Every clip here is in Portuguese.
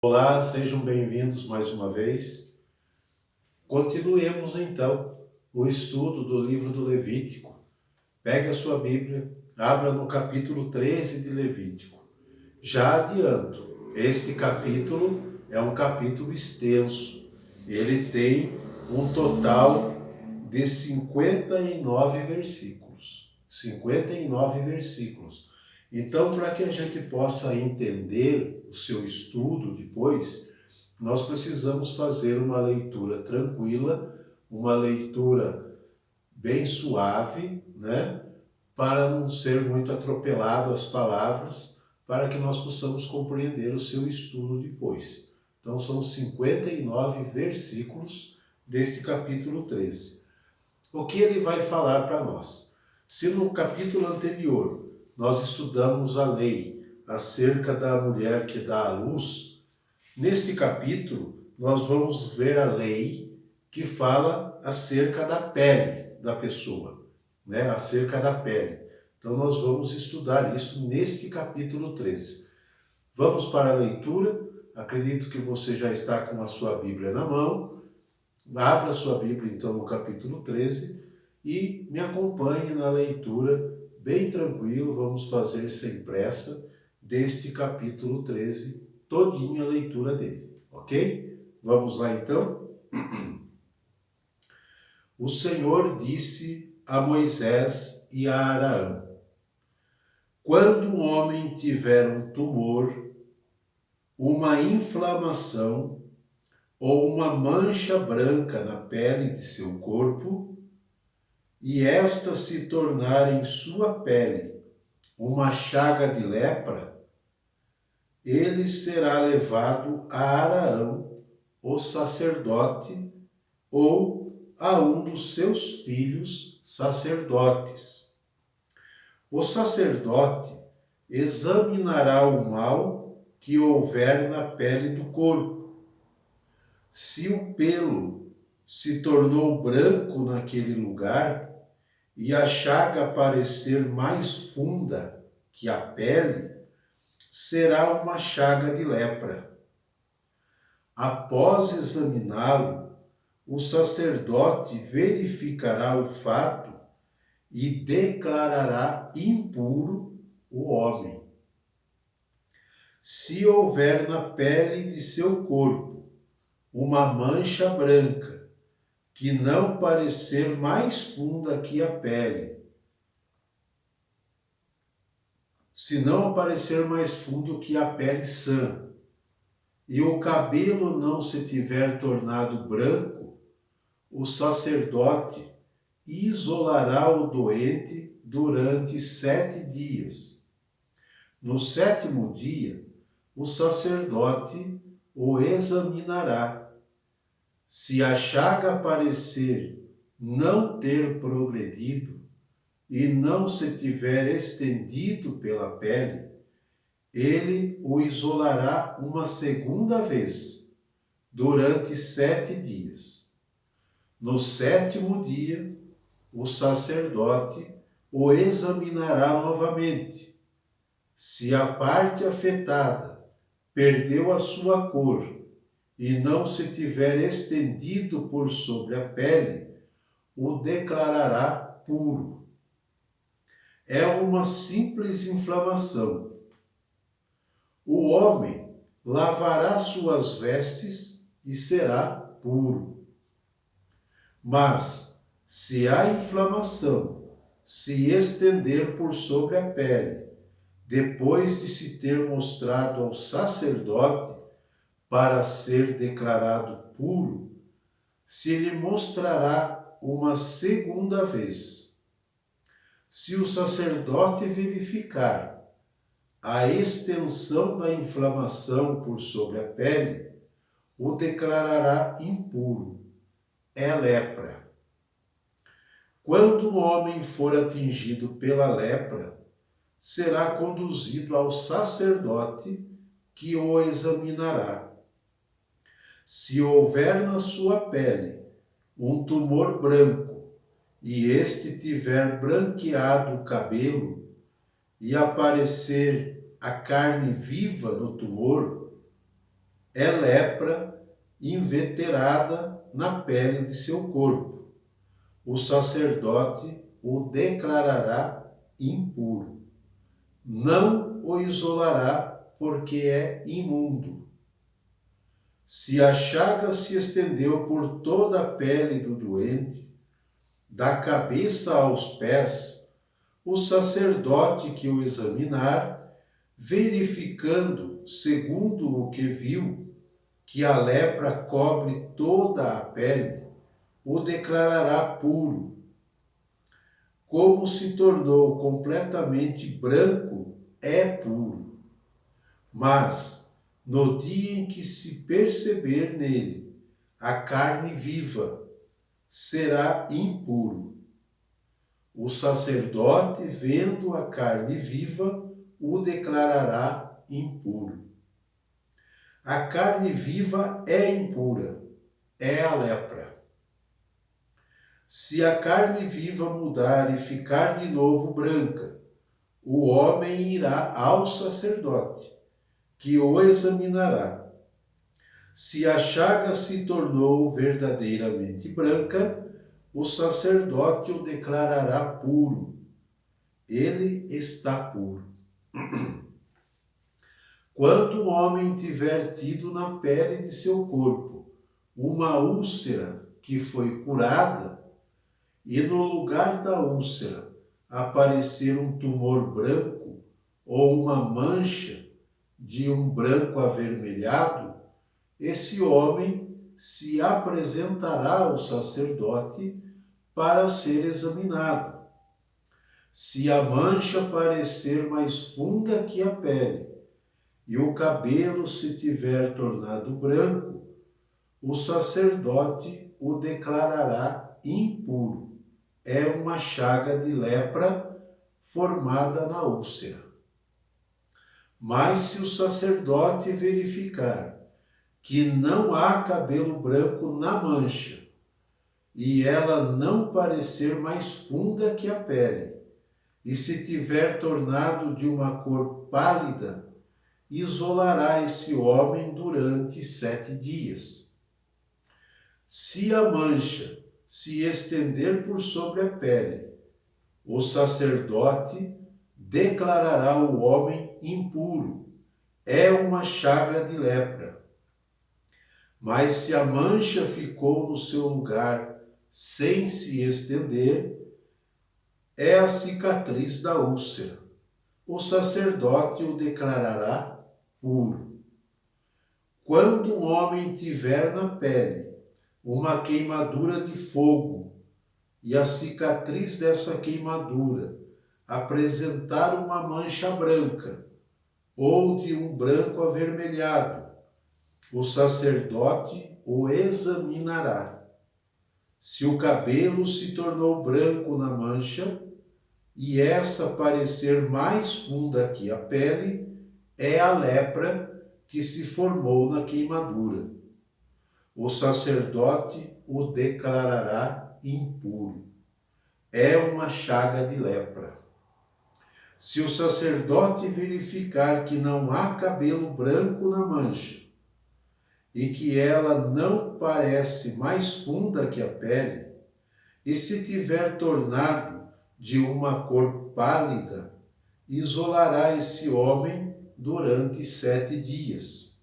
Olá, sejam bem-vindos mais uma vez. Continuemos então o estudo do livro do Levítico. Pegue a sua Bíblia, abra no capítulo 13 de Levítico. Já adianto, este capítulo é um capítulo extenso. Ele tem um total de 59 versículos. 59 versículos. Então, para que a gente possa entender o seu estudo depois, nós precisamos fazer uma leitura tranquila, uma leitura bem suave, né? Para não ser muito atropelado as palavras, para que nós possamos compreender o seu estudo depois. Então, são 59 versículos deste capítulo 13. O que ele vai falar para nós? Se no capítulo anterior nós estudamos a lei acerca da mulher que dá à luz, neste capítulo nós vamos ver a lei que fala acerca da pele da pessoa, né? Acerca da pele. Então nós vamos estudar isso neste capítulo 13. Vamos para a leitura. Acredito que você já está com a sua Bíblia na mão. Abra sua Bíblia, então, no capítulo 13 e me acompanhe na leitura, bem tranquilo, vamos fazer sem pressa, deste capítulo 13, todinha a leitura dele, ok? Vamos lá, então? O Senhor disse a Moisés e a Araão: quando um homem tiver um tumor, uma inflamação ou uma mancha branca na pele de seu corpo, e esta se tornar em sua pele uma chaga de lepra, ele será levado a Araão, o sacerdote, ou a um dos seus filhos sacerdotes. O sacerdote examinará o mal que houver na pele do corpo. Se o pelo se tornou branco naquele lugar, e a chaga parecer mais funda que a pele, será uma chaga de lepra. Após examiná-lo, o sacerdote verificará o fato e declarará impuro o homem. Se houver na pele de seu corpo uma mancha branca, que não parecer mais funda que a pele, se não aparecer mais fundo que a pele sã, e o cabelo não se tiver tornado branco, o sacerdote isolará o doente durante 7 dias. No 7º dia, o sacerdote o examinará. Se a chaga parecer não ter progredido e não se tiver estendido pela pele, ele o isolará uma segunda vez, durante 7 dias. No 7º dia, o sacerdote o examinará novamente. Se a parte afetada perdeu a sua cor e não se tiver estendido por sobre a pele, o declarará puro. É uma simples inflamação. O homem lavará suas vestes e será puro. Mas, se a inflamação se estender por sobre a pele, depois de se ter mostrado ao sacerdote para ser declarado puro, se lhe mostrará uma segunda vez. Se o sacerdote verificar a extensão da inflamação por sobre a pele, o declarará impuro. É lepra. Quando o homem for atingido pela lepra, será conduzido ao sacerdote, que o examinará. Se houver na sua pele um tumor branco, e este tiver branqueado o cabelo, e aparecer a carne viva no tumor, é lepra inveterada na pele de seu corpo. O sacerdote o declarará impuro. Não o isolará, porque é imundo. Se a chaga se estendeu por toda a pele do doente, da cabeça aos pés, o sacerdote que o examinar, verificando, segundo o que viu, que a lepra cobre toda a pele, o declarará puro. Como se tornou completamente branco, é puro. Mas, no dia em que se perceber nele a carne viva, será impuro. O sacerdote, vendo a carne viva, o declarará impuro. A carne viva é impura, é a lepra. Se a carne viva mudar e ficar de novo branca, o homem irá ao sacerdote, que o examinará. Se a chaga se tornou verdadeiramente branca, o sacerdote o declarará puro. Ele está puro. Quando o homem tiver tido na pele de seu corpo uma úlcera que foi curada, e no lugar da úlcera aparecer um tumor branco ou uma mancha de um branco avermelhado, esse homem se apresentará ao sacerdote para ser examinado. Se a mancha parecer mais funda que a pele e o cabelo se tiver tornado branco, o sacerdote o declarará impuro. É uma chaga de lepra formada na úlcera. Mas se o sacerdote verificar que não há cabelo branco na mancha, e ela não parecer mais funda que a pele, e se tiver tornado de uma cor pálida, isolará esse homem durante 7 dias. Se a mancha se estender por sobre a pele, o sacerdote declarará o homem impuro. É uma chaga de lepra. Mas se a mancha ficou no seu lugar sem se estender, é a cicatriz da úlcera. O sacerdote o declarará puro. Quando um homem tiver na pele uma queimadura de fogo e a cicatriz dessa queimadura apresentar uma mancha branca ou de um branco avermelhado, o sacerdote o examinará. Se o cabelo se tornou branco na mancha e essa parecer mais funda que a pele, é a lepra que se formou na queimadura. O sacerdote o declarará impuro. É uma chaga de lepra. Se o sacerdote verificar que não há cabelo branco na mancha e que ela não parece mais funda que a pele, e se tiver tornado de uma cor pálida, isolará esse homem durante 7 dias.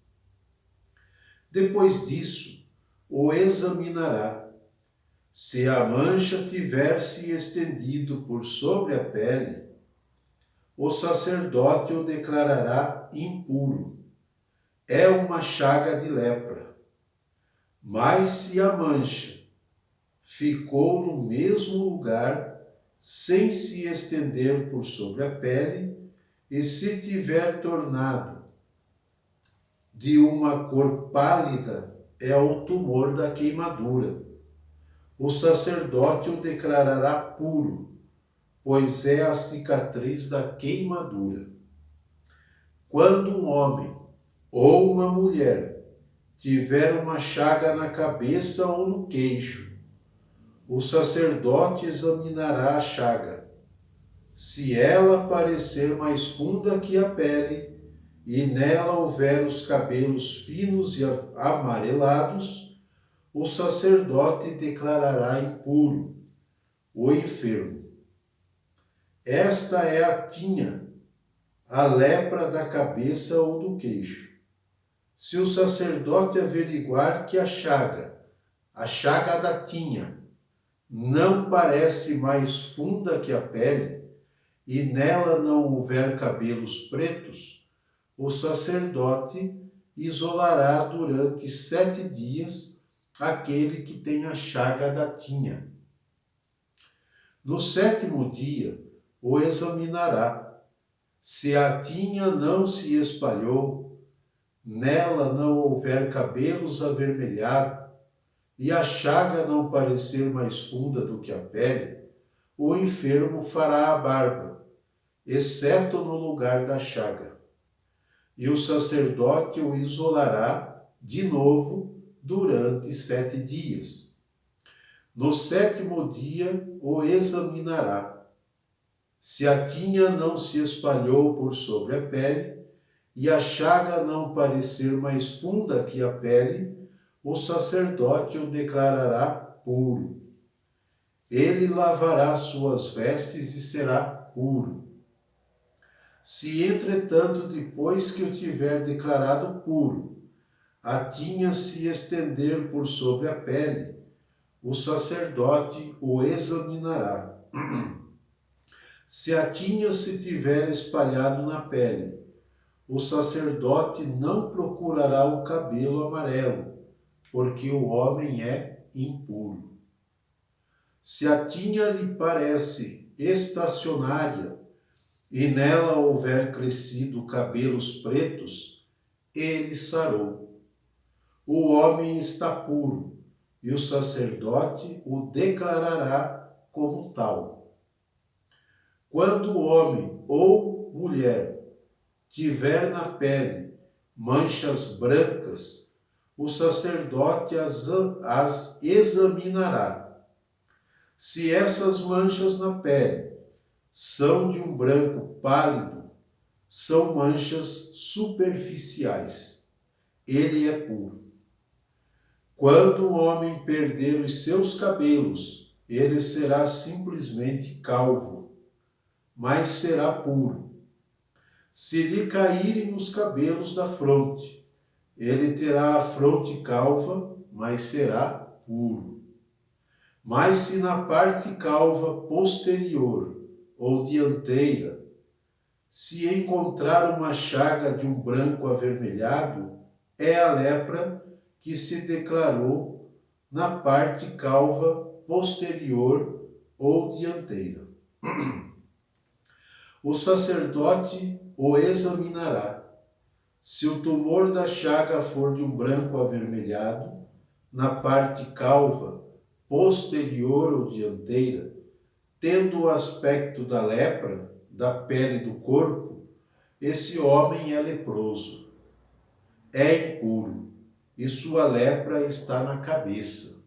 Depois disso, o examinará. Se a mancha tiver se estendido por sobre a pele, o sacerdote o declarará impuro. É uma chaga de lepra. Mas se a mancha ficou no mesmo lugar, sem se estender por sobre a pele, e se tiver tornado de uma cor pálida, é o tumor da queimadura. O sacerdote o declarará puro, pois é a cicatriz da queimadura. Quando um homem ou uma mulher tiver uma chaga na cabeça ou no queixo, o sacerdote examinará a chaga. Se ela parecer mais funda que a pele e nela houver os cabelos finos e amarelados, o sacerdote declarará impuro o enfermo. Esta é a tinha, a lepra da cabeça ou do queixo. Se o sacerdote averiguar que a chaga da tinha, não parece mais funda que a pele, e nela não houver cabelos pretos, o sacerdote isolará durante 7 dias aquele que tem a chaga da tinha. No 7º dia, o examinará. Se a tinha não se espalhou, nela não houver cabelos avermelhados, e a chaga não parecer mais funda do que a pele, o enfermo fará a barba, exceto no lugar da chaga. E o sacerdote o isolará de novo durante 7 dias. No 7º dia o examinará. Se a tinha não se espalhou por sobre a pele, e a chaga não parecer mais funda que a pele, o sacerdote o declarará puro. Ele lavará suas vestes e será puro. Se, entretanto, depois que o tiver declarado puro, a tinha se estender por sobre a pele, o sacerdote o examinará. Se a tinha se tiver espalhado na pele, o sacerdote não procurará o cabelo amarelo, porque o homem é impuro. Se a tinha lhe parece estacionária e nela houver crescido cabelos pretos, ele sarou. O homem está puro, e o sacerdote o declarará como tal. Quando o homem ou mulher tiver na pele manchas brancas, o sacerdote as examinará. Se essas manchas na pele são de um branco pálido, são manchas superficiais. Ele é puro. Quando o homem perder os seus cabelos, ele será simplesmente calvo, mas será puro. Se lhe caírem os cabelos da fronte, ele terá a fronte calva, mas será puro. Mas se na parte calva posterior ou dianteira se encontrar uma chaga de um branco avermelhado, é a lepra que se declarou na parte calva posterior ou dianteira. O sacerdote o examinará. Se o tumor da chaga for de um branco avermelhado, na parte calva, posterior ou dianteira, tendo o aspecto da lepra, da pele do corpo, esse homem é leproso, é impuro, e sua lepra está na cabeça.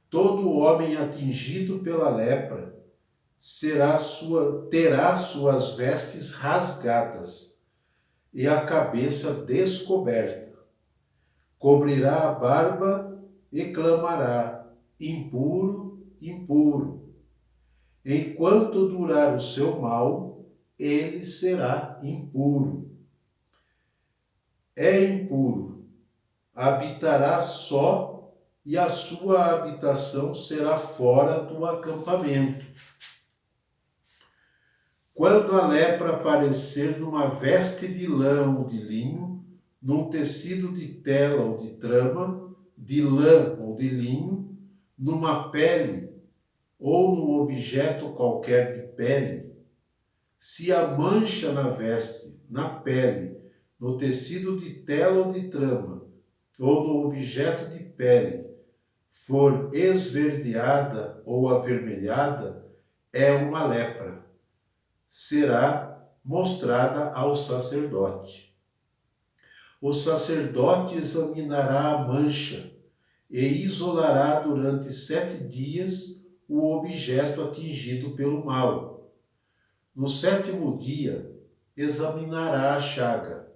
Todo homem atingido pela lepra terá suas vestes rasgadas e a cabeça descoberta. Cobrirá a barba e clamará: impuro, impuro. Enquanto durar o seu mal, ele será impuro. É impuro, habitará só, e a sua habitação será fora do acampamento. Quando a lepra aparecer numa veste de lã ou de linho, num tecido de tela ou de trama, de lã ou de linho, numa pele ou num objeto qualquer de pele, se a mancha na veste, na pele, no tecido de tela ou de trama, ou no objeto de pele, for esverdeada ou avermelhada, é uma lepra. Será mostrada ao sacerdote. O sacerdote examinará a mancha e isolará durante 7 dias o objeto atingido pelo mal. No 7º dia, examinará a chaga.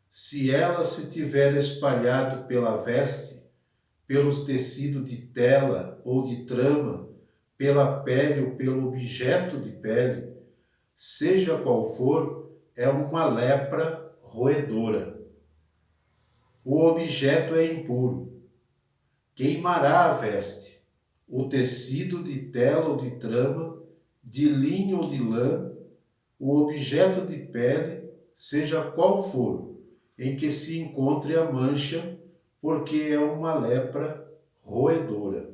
Se ela se tiver espalhado pela veste, pelo tecido de tela ou de trama, pela pele ou pelo objeto de pele, seja qual for, é uma lepra roedora. O objeto é impuro. Queimará a veste, o tecido de tela ou de trama, de linho ou de lã, o objeto de pele, seja qual for, em que se encontre a mancha, porque é uma lepra roedora.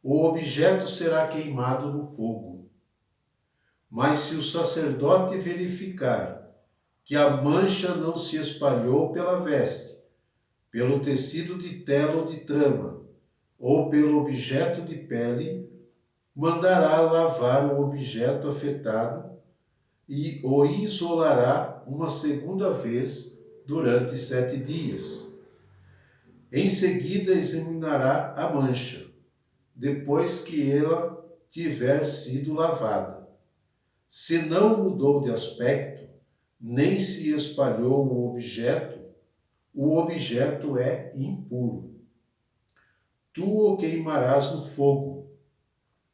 O objeto será queimado no fogo. Mas se o sacerdote verificar que a mancha não se espalhou pela veste, pelo tecido de tela ou de trama, ou pelo objeto de pele, mandará lavar o objeto afetado e o isolará uma segunda vez durante 7 dias. Em seguida examinará a mancha, depois que ela tiver sido lavada. Se não mudou de aspecto, nem se espalhou o objeto é impuro. Tu o queimarás no fogo.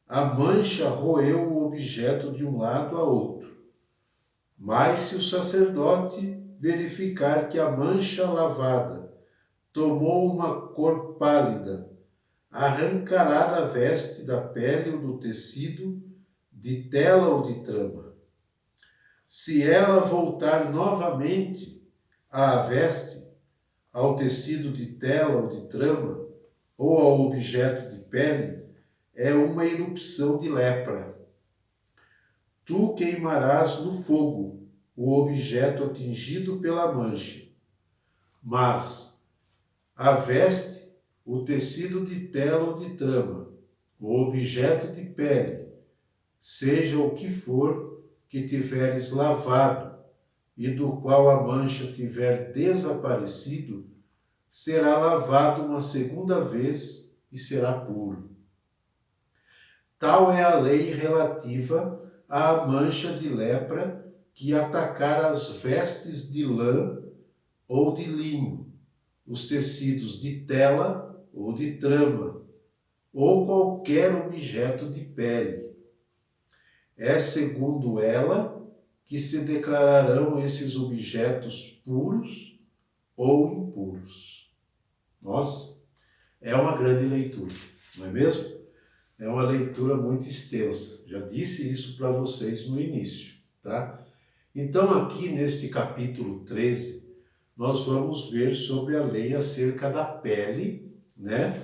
A mancha roeu o objeto de um lado a outro. Mas se o sacerdote verificar que a mancha lavada tomou uma cor pálida, arrancará da veste, da pele ou do tecido, de tela ou de trama. Se ela voltar novamente à veste, ao tecido de tela ou de trama, ou ao objeto de pele, é uma erupção de lepra. Tu queimarás no fogo o objeto atingido pela mancha. Mas a veste, o tecido de tela ou de trama, o objeto de pele, seja o que for que tiveres lavado e do qual a mancha tiver desaparecido, será lavado uma segunda vez e será puro. Tal é a lei relativa à mancha de lepra que atacar as vestes de lã ou de linho, os tecidos de tela ou de trama, ou qualquer objeto de pele. É segundo ela que se declararão esses objetos puros ou impuros. Nossa, é uma grande leitura, não é mesmo? É uma leitura muito extensa. Já disse isso para vocês no início, tá? Então, aqui neste capítulo 13, nós vamos ver sobre a lei acerca da pele, né?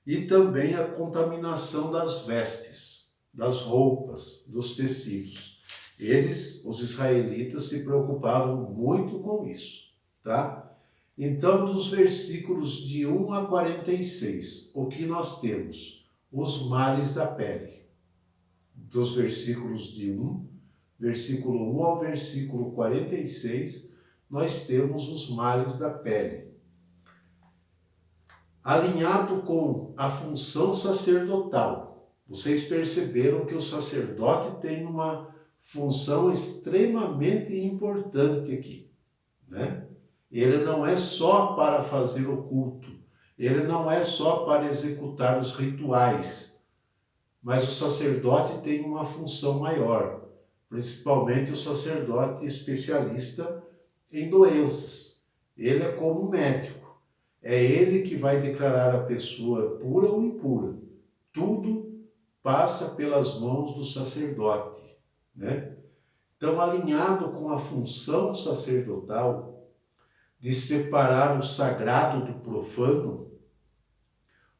E também a contaminação das vestes, das roupas, dos tecidos. Eles, os israelitas, se preocupavam muito com isso, tá? Então, dos versículos de 1 a 46, o que nós temos? Os males da pele. Dos versículos de 1, versículo 1 ao versículo 46, nós temos os males da pele. Alinhado com a função sacerdotal. Vocês perceberam que o sacerdote tem uma função extremamente importante aqui, né? Ele não é só para fazer o culto, ele não é só para executar os rituais, mas o sacerdote tem uma função maior, principalmente o sacerdote especialista em doenças. Ele é como um médico. É ele que vai declarar a pessoa pura ou impura. Tudo passa pelas mãos do sacerdote, né? Então, alinhado com a função sacerdotal de separar o sagrado do profano,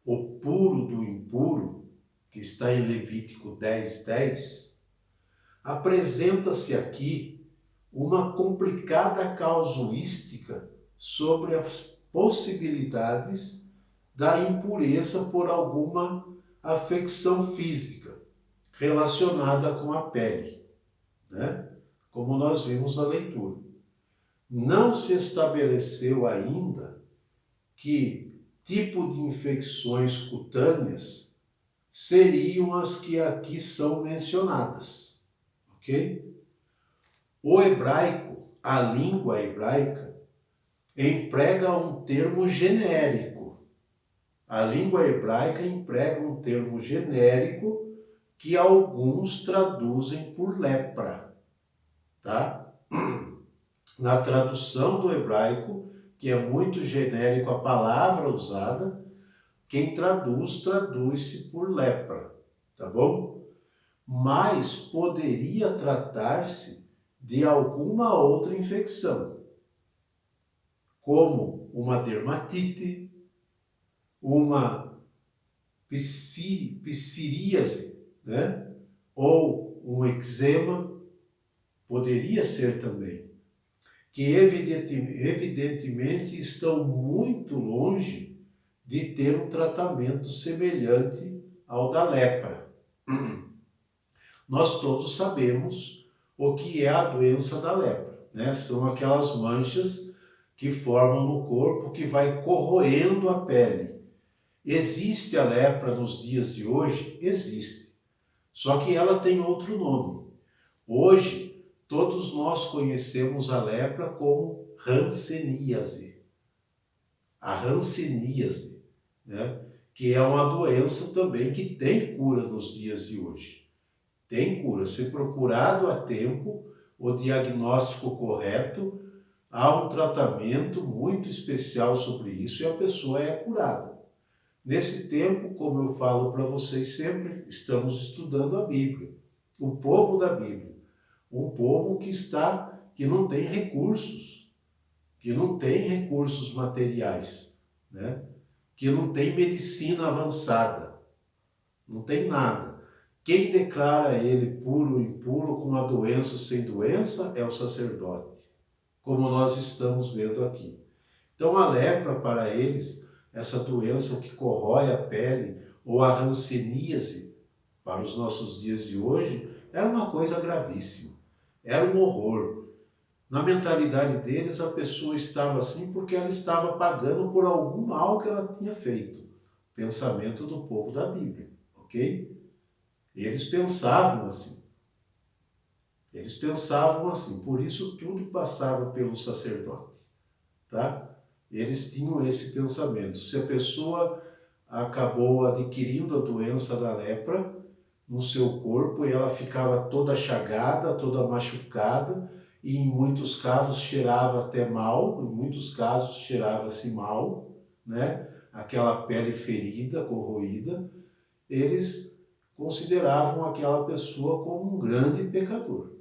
o puro do impuro, que está em Levítico 10:10, apresenta-se aqui uma complicada casuística sobre as possibilidades da impureza por alguma afecção física relacionada com a pele, né? Como nós vimos na leitura. Não se estabeleceu ainda que tipo de infecções cutâneas seriam as que aqui são mencionadas, ok? O hebraico, a língua hebraica, emprega um termo genérico. A língua hebraica emprega um termo genérico que alguns traduzem por lepra, tá? Na tradução do hebraico, que é muito genérico a palavra usada, quem traduz-se por lepra, tá bom? Mas poderia tratar-se de alguma outra infecção, como uma dermatite, uma psoríase, né? Ou um eczema, poderia ser também, que evidentemente estão muito longe de ter um tratamento semelhante ao da lepra. Nós todos sabemos o que é a doença da lepra, né? São aquelas manchas que formam no corpo, que vai corroendo a pele. Existe a lepra nos dias de hoje? Existe. Só que ela tem outro nome. Hoje, todos nós conhecemos a lepra como hanseníase. A hanseníase, né? Que é uma doença também que tem cura nos dias de hoje. Tem cura. Se procurado a tempo, o diagnóstico correto, há um tratamento muito especial sobre isso e a pessoa é curada. Nesse tempo, como eu falo para vocês sempre, estamos estudando a Bíblia, o povo da Bíblia, um povo que não tem recursos materiais, né? Que não tem medicina avançada, não tem nada. Quem declara ele puro ou impuro, com a doença ou sem doença, é o sacerdote, como nós estamos vendo aqui. Então a lepra para eles, essa doença que corrói a pele, ou a hanseníase, para os nossos dias de hoje, era uma coisa gravíssima, era um horror. Na mentalidade deles, a pessoa estava assim porque ela estava pagando por algum mal que ela tinha feito. Pensamento do povo da Bíblia, ok? Eles pensavam assim. Eles pensavam assim, por isso tudo passava pelo sacerdote, tá? Eles tinham esse pensamento. Se a pessoa acabou adquirindo a doença da lepra no seu corpo e ela ficava toda chagada, toda machucada, e em muitos casos cheirava até mal, em muitos casos cheirava-se mal, né? Aquela pele ferida, corroída, eles consideravam aquela pessoa como um grande pecador.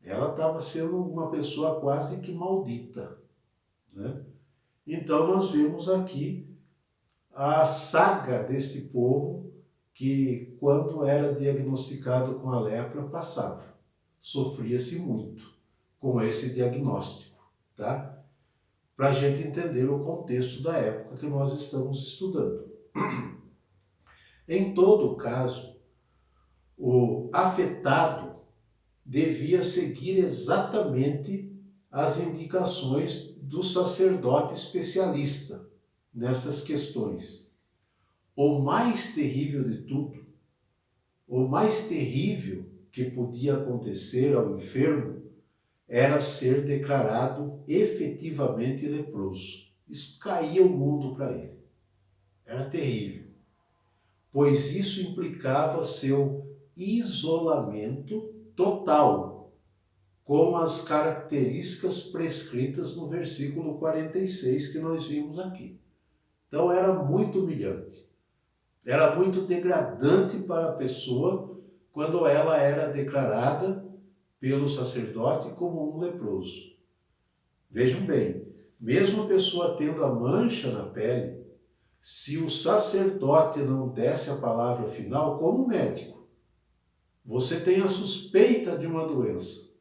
Ela estava sendo uma pessoa quase que maldita, né? Então nós vemos aqui a saga deste povo que, quando era diagnosticado com a lepra, passava. Sofria-se muito com esse diagnóstico, tá? Para a gente entender o contexto da época que nós estamos estudando. Em todo caso, o afetado devia seguir exatamente as indicações do sacerdote especialista nessas questões. O mais terrível de tudo, o mais terrível que podia acontecer ao enfermo era ser declarado efetivamente leproso. Isso caía o mundo para ele. Era terrível, pois isso implicava seu isolamento total, com as características prescritas no versículo 46 que nós vimos aqui. Então era muito humilhante, era muito degradante para a pessoa quando ela era declarada pelo sacerdote como um leproso. Vejam bem, mesmo a pessoa tendo a mancha na pele, se o sacerdote não desse a palavra final, como médico, você tem a suspeita de uma doença,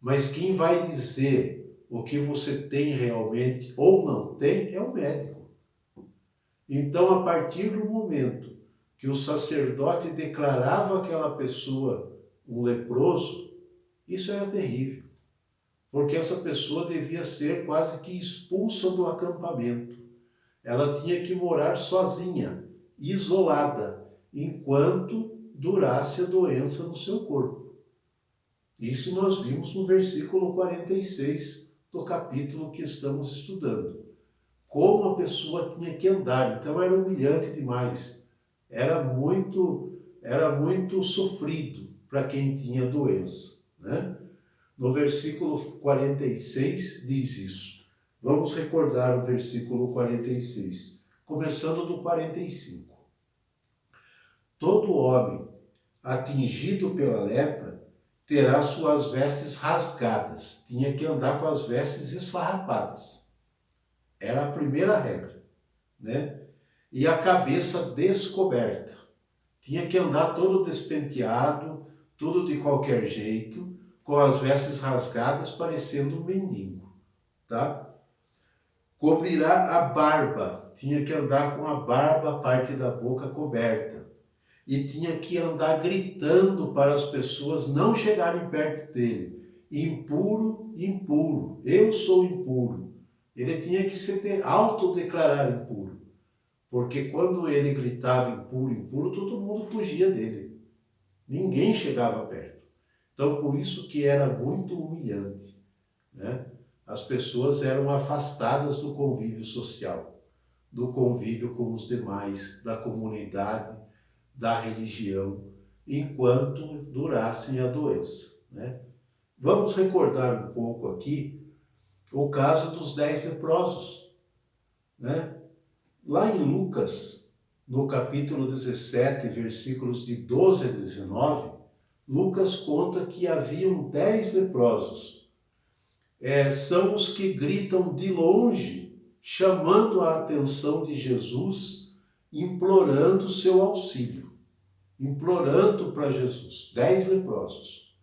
mas quem vai dizer o que você tem realmente ou não tem é o médico. Então, a partir do momento que o sacerdote declarava aquela pessoa um leproso, isso era terrível, porque essa pessoa devia ser quase que expulsa do acampamento. Ela tinha que morar sozinha, isolada, enquanto durasse a doença no seu corpo. Isso nós vimos no versículo 46 do capítulo que estamos estudando. Como a pessoa tinha que andar, então era humilhante demais. Era muito sofrido para quem tinha doença, né? No versículo 46 diz isso. Vamos recordar o versículo 46, começando do 45. Todo homem atingido pela lepra terá suas vestes rasgadas. Tinha que andar com as vestes esfarrapadas. Era a primeira regra, né? E a cabeça descoberta. Tinha que andar todo despenteado, tudo de qualquer jeito, com as vestes rasgadas, parecendo um mendigo, tá? Cobrirá a barba. Tinha que andar com a barba, a parte da boca coberta. E tinha que andar gritando para as pessoas não chegarem perto dele. Impuro, impuro, eu sou impuro. Ele tinha que se autodeclarar impuro. Porque quando ele gritava impuro, impuro, todo mundo fugia dele. Ninguém chegava perto. Então, por isso que era muito humilhante, né? As pessoas eram afastadas do convívio social, do convívio com os demais, da comunidade, da religião, enquanto durassem a doença, né? Vamos recordar um pouco aqui o caso dos 10 leprosos, né? Lá em Lucas, no capítulo 17, versículos de 12 a 19, Lucas conta que haviam 10 leprosos. São os que gritam de longe, chamando a atenção de Jesus, implorando seu auxílio, implorando para Jesus. 10 leprosos.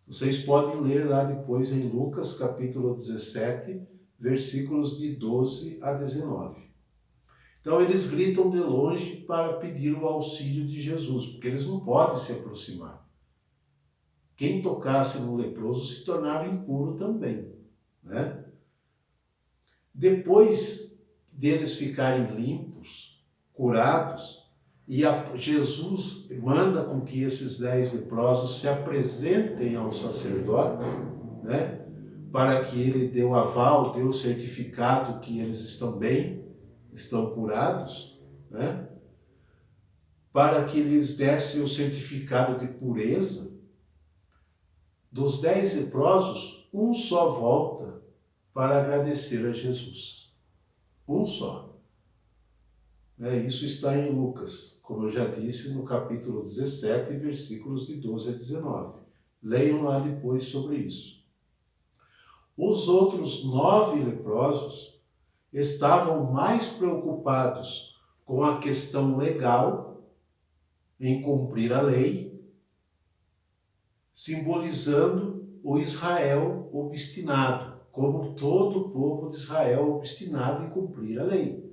Vocês podem ler lá depois em Lucas, capítulo 17, versículos de 12 a 19. Então eles gritam de longe para pedir o auxílio de Jesus, porque eles não podem se aproximar. Quem tocasse no leproso se tornava impuro também, né? Depois deles ficarem limpos, curados, Jesus manda com que esses 10 leprosos se apresentem ao sacerdote, né? Para que ele dê o aval, dê o certificado que eles estão bem, estão curados, né? Para que lhes desse o certificado de pureza. Dos 10 leprosos, um só volta para agradecer a Jesus. Um só. Isso está em Lucas, como eu já disse, no capítulo 17, versículos de 12 a 19. Leiam lá depois sobre isso. Os outros 9 leprosos estavam mais preocupados com a questão legal, em cumprir a lei, simbolizando o Israel obstinado, como todo o povo de Israel obstinado em cumprir a lei.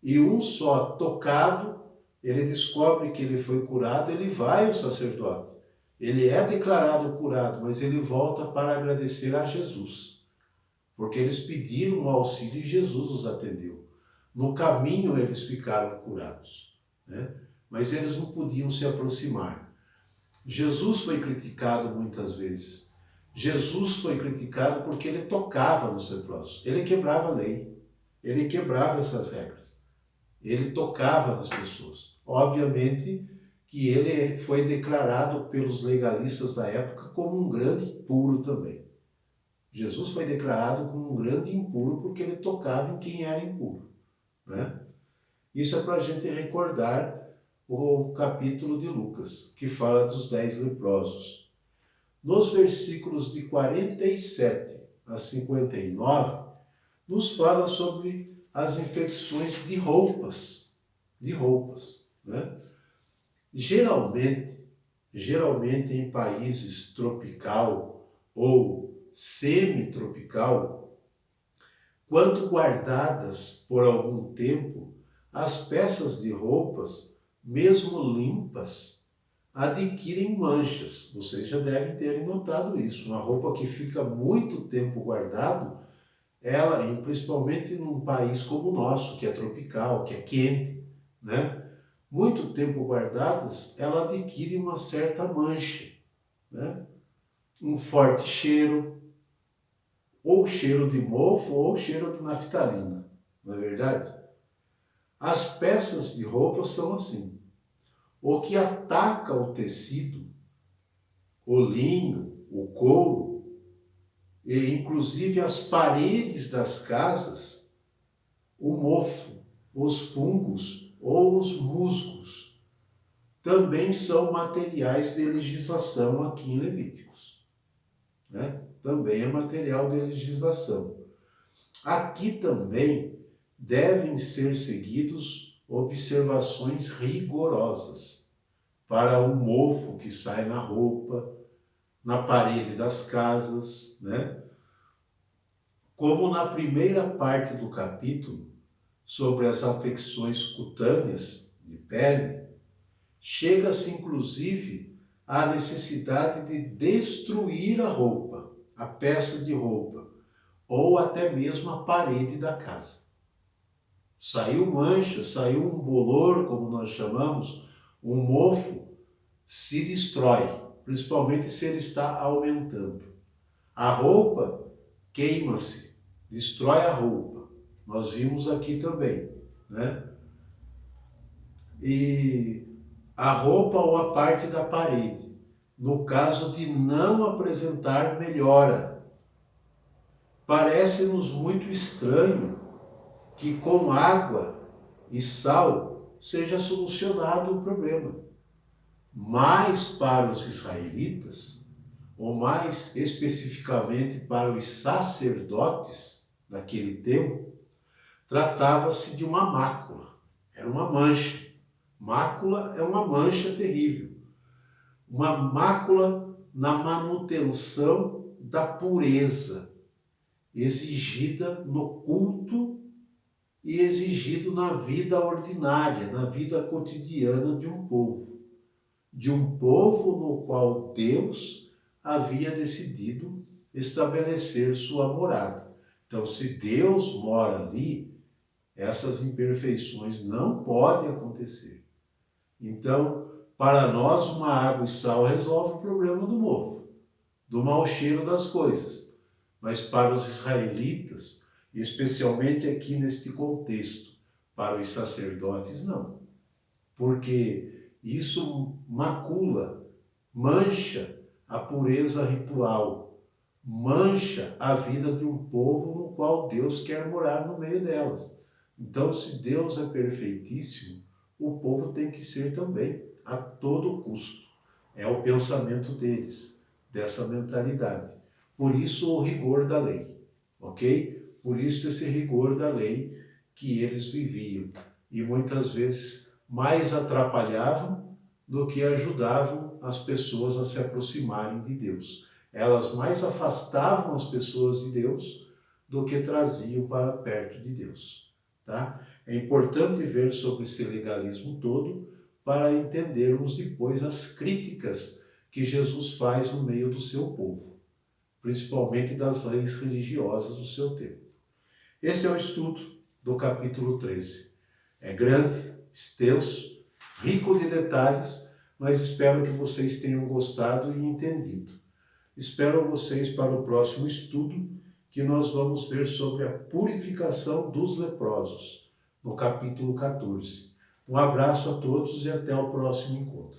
E um só tocado, ele descobre que ele foi curado, ele vai ao sacerdote. Ele é declarado curado, mas ele volta para agradecer a Jesus. Porque eles pediram o auxílio e Jesus os atendeu. No caminho eles ficaram curados, né? Mas eles não podiam se aproximar. Jesus foi criticado muitas vezes. Jesus foi criticado porque ele tocava nos leprosos. Ele quebrava a lei. Ele quebrava essas regras. Ele tocava nas pessoas. Obviamente que ele foi declarado pelos legalistas da época como um grande impuro também. Jesus foi declarado como um grande impuro porque ele tocava em quem era impuro, né? Isso é para a gente recordar o capítulo de Lucas, que fala dos 10 leprosos. Nos versículos de 47 a 59, nos fala sobre as infecções de roupas, né? Geralmente em países tropical ou semi-tropical, quando guardadas por algum tempo, as peças de roupas, mesmo limpas, adquirem manchas. Vocês já devem ter notado isso. Uma roupa que fica muito tempo guardado, ela, principalmente num país como o nosso, que é tropical, que é quente, né? Muito tempo guardadas, ela adquire uma certa mancha, né? um forte cheiro, ou cheiro de mofo, ou cheiro de naftalina, não é verdade? As peças de roupa são assim. O que ataca o tecido, o linho, o couro, e inclusive as paredes das casas, o mofo, os fungos ou os musgos, também são materiais de legislação aqui em Levíticos, né? Também é material de legislação. Aqui também devem ser seguidos observações rigorosas para o mofo que sai na roupa, na parede das casas, né? Como na primeira parte do capítulo, sobre as afecções cutâneas de pele, chega-se inclusive à necessidade de destruir a roupa, a peça de roupa, ou até mesmo a parede da casa. Saiu mancha, saiu um bolor, como nós chamamos, um mofo, se destrói, principalmente se ele está aumentando. A roupa queima-se, destrói a roupa. Nós vimos aqui também, né? E a roupa ou a parte da parede, no caso de não apresentar melhora. Parece-nos muito estranho que com água e sal seja solucionado o problema. Mas para os israelitas, ou mais especificamente para os sacerdotes daquele tempo, tratava-se de uma mácula, era uma mancha. Mácula é uma mancha terrível, uma mácula na manutenção da pureza exigida no culto e exigido na vida ordinária, na vida cotidiana de um povo no qual Deus havia decidido estabelecer sua morada. Então, se Deus mora ali, essas imperfeições não podem acontecer. Então, para nós, uma água e sal resolve o problema do mofo, do mau cheiro das coisas. Mas para os israelitas, especialmente aqui neste contexto, para os sacerdotes, não. Porque isso macula, mancha a pureza ritual, mancha a vida de um povo no qual Deus quer morar no meio delas. Então, se Deus é perfeitíssimo, o povo tem que ser também, a todo custo. É o pensamento deles, dessa mentalidade. Por isso o rigor da lei, ok? Por isso esse rigor da lei que eles viviam. E muitas vezes mais atrapalhavam do que ajudavam as pessoas a se aproximarem de Deus. Elas mais afastavam as pessoas de Deus do que traziam para perto de Deus. Tá? É importante ver sobre esse legalismo todo para entendermos depois as críticas que Jesus faz no meio do seu povo, principalmente das leis religiosas do seu tempo. Este é o estudo do capítulo 13. É grande, extenso, rico de detalhes, mas espero que vocês tenham gostado e entendido. Espero vocês para o próximo estudo, que nós vamos ver sobre a purificação dos leprosos, no capítulo 14. Um abraço a todos e até o próximo encontro.